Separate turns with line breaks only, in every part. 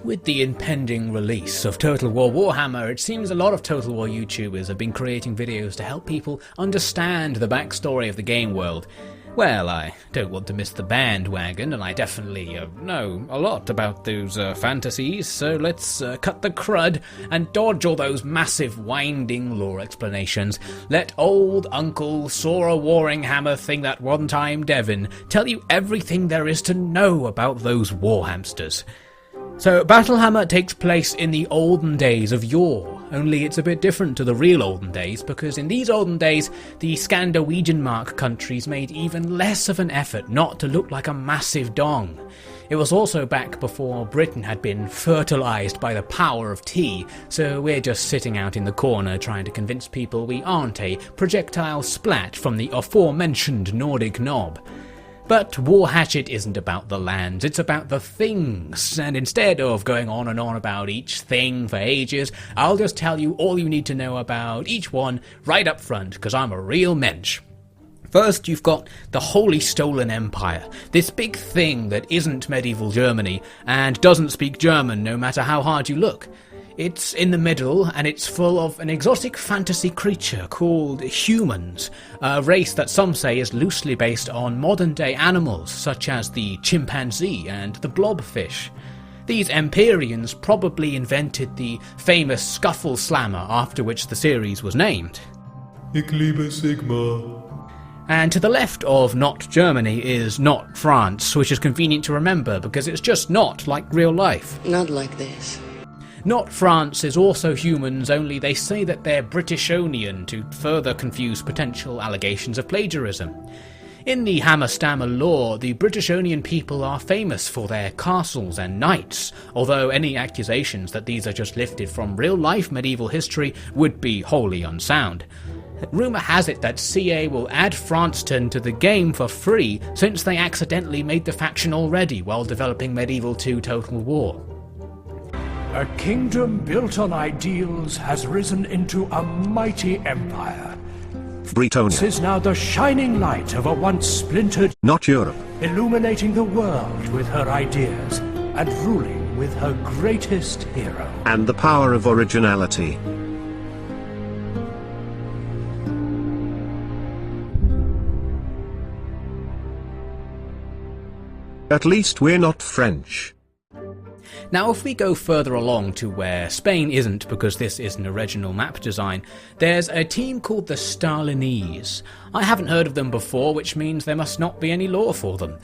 With the impending release of Total War Warhammer, it seems a lot of Total War YouTubers have been creating videos to help people understand the backstory of the game world. Well, I don't want to miss the bandwagon, and I definitely know a lot about those fantasies, so let's cut the crud and dodge all those massive winding lore explanations. Let old Uncle saw a warring hammer thing that one time Devon tell you everything there is to know about those war hamsters. So Battlehammer takes place in the olden days of yore, only it's a bit different to the real olden days, because in these olden days the Scandinavian countries made even less of an effort not to look like a massive dong. It was also back before Britain had been fertilised by the power of tea, so we're just sitting out in the corner trying to convince people we aren't a projectile splat from the aforementioned Nordic knob. But War Hatchet isn't about the lands, it's about the things, and instead of going on and on about each thing for ages, I'll just tell you all you need to know about each one right up front, because I'm a real mensch. First, you've got the Holy Stolen Empire, this big thing that isn't medieval Germany, and doesn't speak German no matter how hard you look. It's in the middle, and it's full of an exotic fantasy creature called humans, a race that some say is loosely based on modern-day animals such as the chimpanzee and the blobfish. These Empyreans probably invented the famous Scuffle Slammer after which the series was named.
Ich liebe Sigma.
And to the left of not Germany is not France, which is convenient to remember because it's just not like real life.
Not like this.
Not France is also humans, only they say that they're Britishonian to further confuse potential allegations of plagiarism. In the Hammer-Stammer lore, the Britishonian people are famous for their castles and knights, although any accusations that these are just lifted from real-life medieval history would be wholly unsound. Rumour has it that CA will add Francetown to the game for free since they accidentally made the faction already while developing Medieval 2 Total War.
A kingdom built on ideals has risen into a mighty empire.
Britonia.
This is now the shining light of a once splintered,
Not Europe.
illuminating the world with her ideas and ruling with her greatest hero.
And the power of originality. At least we're not French.
Now if we go further along to where Spain isn't, because this is an original map design, there's a team called the StalinEES. I haven't heard of them before, which means there must not be any lore for them.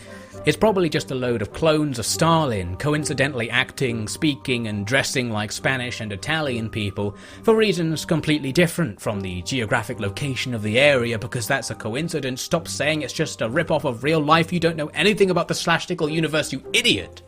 It's probably just a load of clones of Stalin, coincidentally acting, speaking and dressing like Spanish and Italian people, for reasons completely different from the geographic location of the area, because that's a coincidence. Stop saying it's just a rip-off of real life, you don't know anything about the Slashtical universe, you idiot!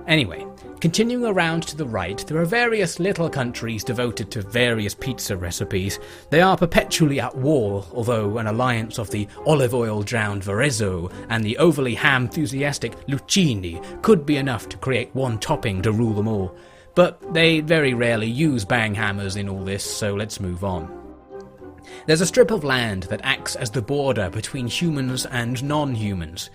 Anyway, continuing around to the right, there are various little countries devoted to various pizza recipes. They are perpetually at war, although an alliance of the olive oil drowned Varezzo and the overly ham-enthusiastic Lucchini could be enough to create one topping to rule them all. But they very rarely use bang hammers in all this, so let's move on. There's a strip of land that acts as the border between humans and non-humans.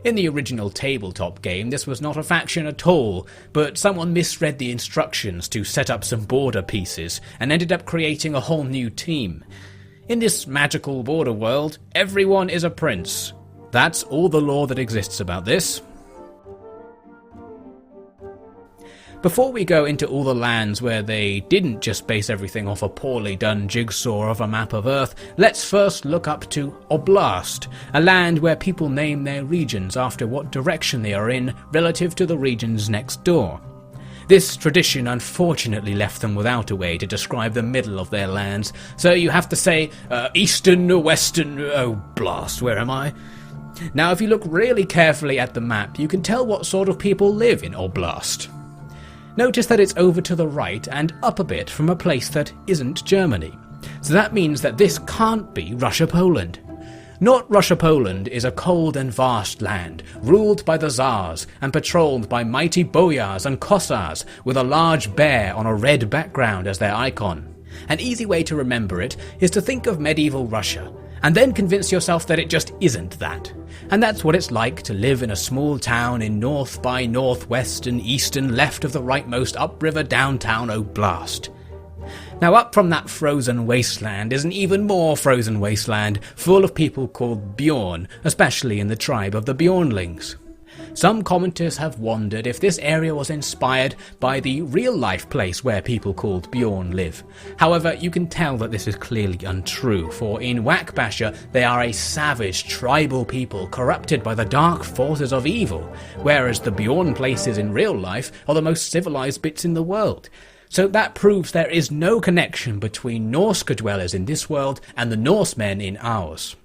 In the original tabletop game, this was not a faction at all, but someone misread the instructions to set up some border pieces and ended up creating a whole new team. In this magical border world, everyone is a prince. That's all the lore that exists about this. Before we go into all the lands where they didn't just base everything off a poorly done jigsaw of a map of Earth, let's first look up to Oblast, a land where people name their regions after what direction they are in relative to the regions next door. This tradition unfortunately left them without a way to describe the middle of their lands, so you have to say, Eastern or Western, Oblast, where am I? Now if you look really carefully at the map, you can tell what sort of people live in Oblast. Notice that it's over to the right and up a bit from a place that isn't Germany. So that means that this can't be Russia-Poland. Not Russia-Poland is a cold and vast land, ruled by the Tsars and patrolled by mighty boyars and kossars with a large bear on a red background as their icon. An easy way to remember it is to think of medieval Russia and then convince yourself that it just isn't that. And that's what it's like to live in a small town in north by northwest and eastern left of the rightmost upriver downtown Oblast. Now up from that frozen wasteland is an even more frozen wasteland full of people called Bjorn, especially in the tribe of the Bjornlings. Some commenters have wondered if this area was inspired by the real-life place where people called Bjorn live. However, you can tell that this is clearly untrue, for in Whackbasher they are a savage, tribal people corrupted by the dark forces of evil, whereas the Bjorn places in real life are the most civilized bits in the world. So that proves there is no connection between Norska dwellers in this world and the Norsemen in ours.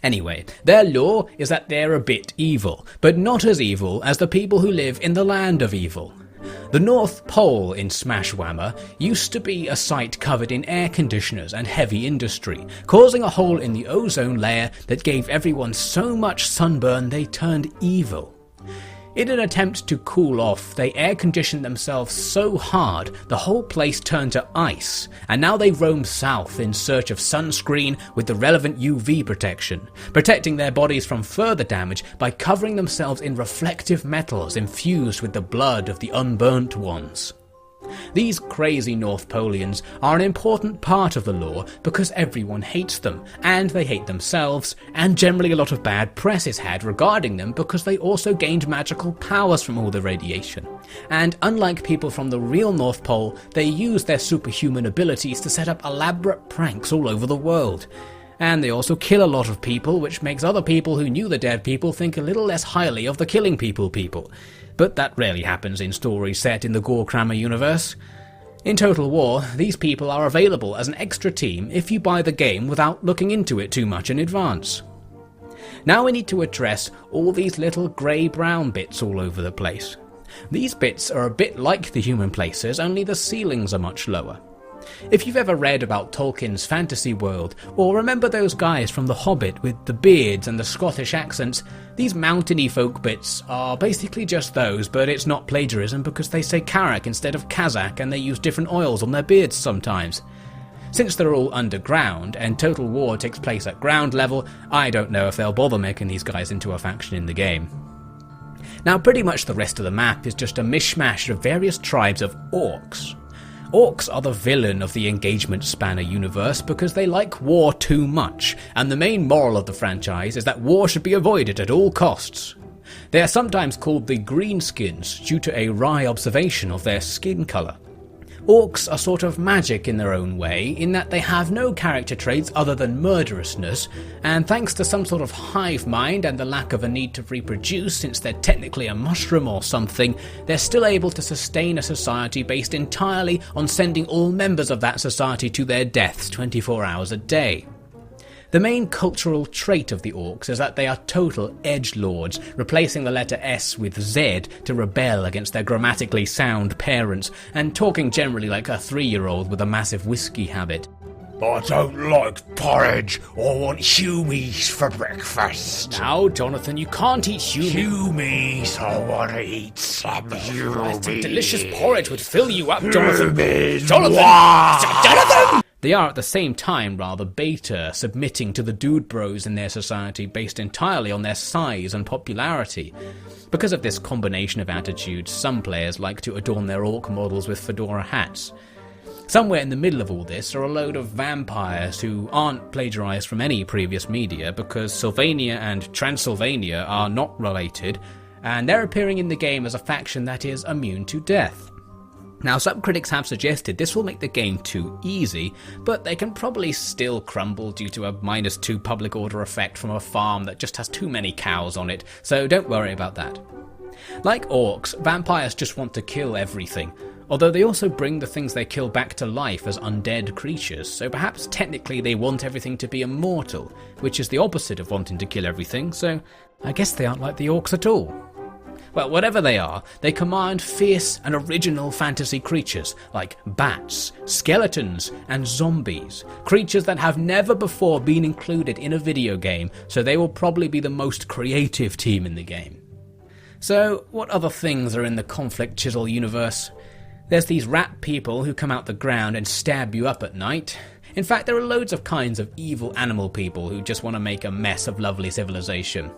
Anyway, their lore is that they're a bit evil, but not as evil as the people who live in the land of evil. The North Pole in Smashwhammer used to be a site covered in air conditioners and heavy industry, causing a hole in the ozone layer that gave everyone so much sunburn they turned evil. In an attempt to cool off, they air-conditioned themselves so hard the whole place turned to ice, and now they roam south in search of sunscreen with the relevant UV protection, protecting their bodies from further damage by covering themselves in reflective metals infused with the blood of the unburnt ones. These crazy North Polians are an important part of the lore because everyone hates them, and they hate themselves, and generally a lot of bad press is had regarding them because they also gained magical powers from all the radiation. And unlike people from the real North Pole, they use their superhuman abilities to set up elaborate pranks all over the world. And they also kill a lot of people, which makes other people who knew the dead people think a little less highly of the killing people. But that rarely happens in stories set in the Gorkrammer universe. In Total War, these people are available as an extra team if you buy the game without looking into it too much in advance. Now we need to address all these little grey-brown bits all over the place. These bits are a bit like the human places, only the ceilings are much lower. If you've ever read about Tolkien's fantasy world, or remember those guys from The Hobbit with the beards and the Scottish accents, these mountainy folk bits are basically just those, but it's not plagiarism because they say Karak instead of Kazakh and they use different oils on their beards sometimes. Since they're all underground, and Total War takes place at ground level, I don't know if they'll bother making these guys into a faction in the game. Now pretty much the rest of the map is just a mishmash of various tribes of orcs. Orcs are the villain of the Engagement Spanner universe because they like war too much, and the main moral of the franchise is that war should be avoided at all costs. They are sometimes called the Greenskins due to a wry observation of their skin colour. Orcs are sort of magic in their own way, in that they have no character traits other than murderousness, and thanks to some sort of hive mind and the lack of a need to reproduce since they're technically a mushroom or something, they're still able to sustain a society based entirely on sending all members of that society to their deaths 24 hours a day. The main cultural trait of the orcs is that they are total edgelords, replacing the letter S with Z to rebel against their grammatically sound parents, and talking generally like a 3-year-old with a massive whiskey habit.
I don't like porridge. I want humies for breakfast.
Now, Jonathan, you can't eat
Humies, I want to eat some humies.
Delicious porridge would fill you up, Jonathan.
Humies,
Jonathan! They are at the same time rather beta, submitting to the dude bros in their society based entirely on their size and popularity. Because of this combination of attitudes, some players like to adorn their orc models with fedora hats. Somewhere in the middle of all this are a load of vampires who aren't plagiarized from any previous media because Sylvania and Transylvania are not related, and they're appearing in the game as a faction that is immune to death. Now, some critics have suggested this will make the game too easy, but they can probably still crumble due to a -2 public order effect from a farm that just has too many cows on it, so don't worry about that. Like orcs, vampires just want to kill everything, although they also bring the things they kill back to life as undead creatures, so perhaps technically they want everything to be immortal, which is the opposite of wanting to kill everything, so I guess they aren't like the orcs at all. Well, whatever they are, they command fierce and original fantasy creatures like bats, skeletons, and zombies. Creatures that have never before been included in a video game, so they will probably be the most creative team in the game. So, what other things are in the Conflict Chisel universe? There's these rat people who come out the ground and stab you up at night. In fact, there are loads of kinds of evil animal people who just want to make a mess of lovely civilization.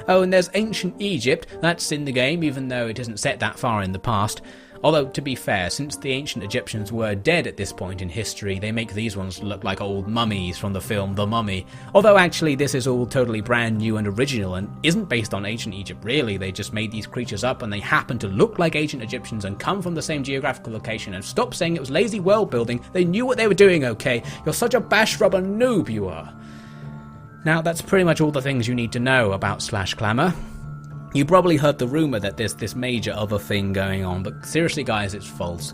Oh, and there's ancient Egypt, that's in the game even though it isn't set that far in the past. Although, to be fair, since the ancient Egyptians were dead at this point in history, they make these ones look like old mummies from the film The Mummy. Although actually this is all totally brand new and original and isn't based on ancient Egypt really, they just made these creatures up and they happen to look like ancient Egyptians and come from the same geographical location, and stop saying it was lazy world building, they knew what they were doing, okay? You're such a bash rubber noob, you are. Now that's pretty much all the things you need to know about /Clamour. You probably heard the rumour that there's this major other thing going on, but seriously guys, it's false.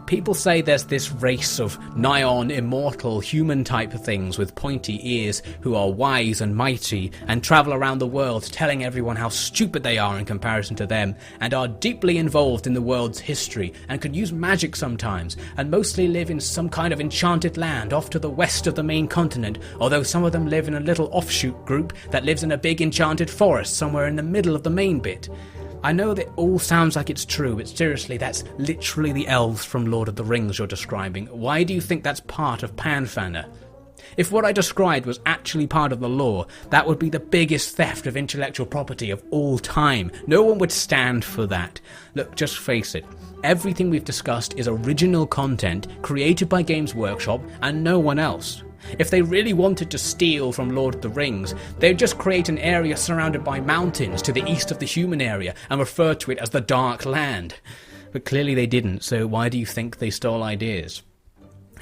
People say there's this race of nigh-on immortal human-type things with pointy ears who are wise and mighty and travel around the world telling everyone how stupid they are in comparison to them, and are deeply involved in the world's history and could use magic sometimes, and mostly live in some kind of enchanted land off to the west of the main continent, although some of them live in a little offshoot group that lives in a big enchanted forest somewhere in the middle of the main bit. I know that all sounds like it's true, but seriously, that's literally the elves from Lord of the Rings you're describing. Why do you think that's part of Panfanner? If what I described was actually part of the lore, that would be the biggest theft of intellectual property of all time. No one would stand for that. Look, just face it. Everything we've discussed is original content created by Games Workshop and no one else. If they really wanted to steal from Lord of the Rings, they'd just create an area surrounded by mountains to the east of the human area and refer to it as the Dark Land. But clearly they didn't, so why do you think they stole ideas?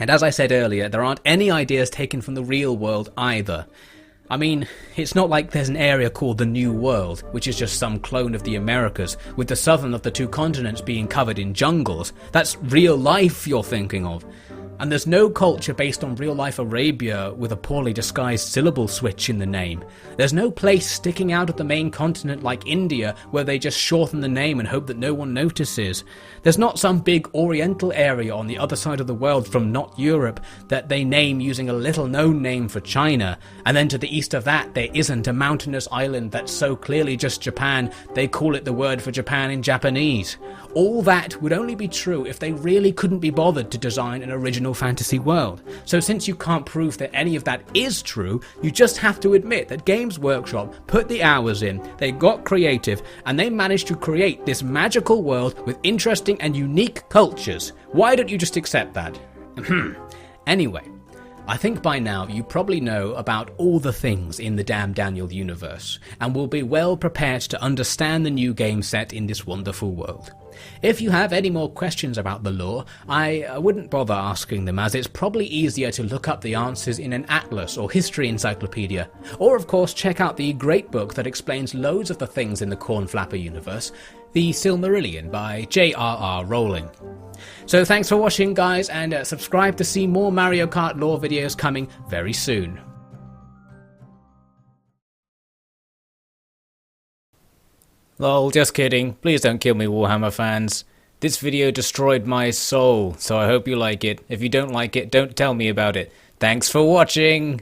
And as I said earlier, there aren't any ideas taken from the real world either. I mean, it's not like there's an area called the New World, which is just some clone of the Americas, with the southern of the two continents being covered in jungles. That's real life you're thinking of. And there's no culture based on real-life Arabia with a poorly disguised syllable switch in the name. There's no place sticking out of the main continent like India where they just shorten the name and hope that no one notices. There's not some big oriental area on the other side of the world from not Europe that they name using a little-known name for China, and then to the east of that there isn't a mountainous island that's so clearly just Japan they call it the word for Japan in Japanese. All that would only be true if they really couldn't be bothered to design an original fantasy world. So since you can't prove that any of that is true, you just have to admit that Games Workshop put the hours in, they got creative, and they managed to create this magical world with interesting and unique cultures. Why don't you just accept that? Anyway, I think by now you probably know about all the things in the Damn Daniel universe, and will be well prepared to understand the new game set in this wonderful world. If you have any more questions about the lore, I wouldn't bother asking them, as it's probably easier to look up the answers in an atlas or history encyclopedia. Or of course check out the great book that explains loads of the things in the Cornflapper universe, The Silmarillion by J.R.R. Rowling. So thanks for watching guys, and subscribe to see more Mario Kart lore videos coming very soon. Lol, just kidding. Please don't kill me, Warhammer fans. This video destroyed my soul, so I hope you like it. If you don't like it, don't tell me about it. Thanks for watching!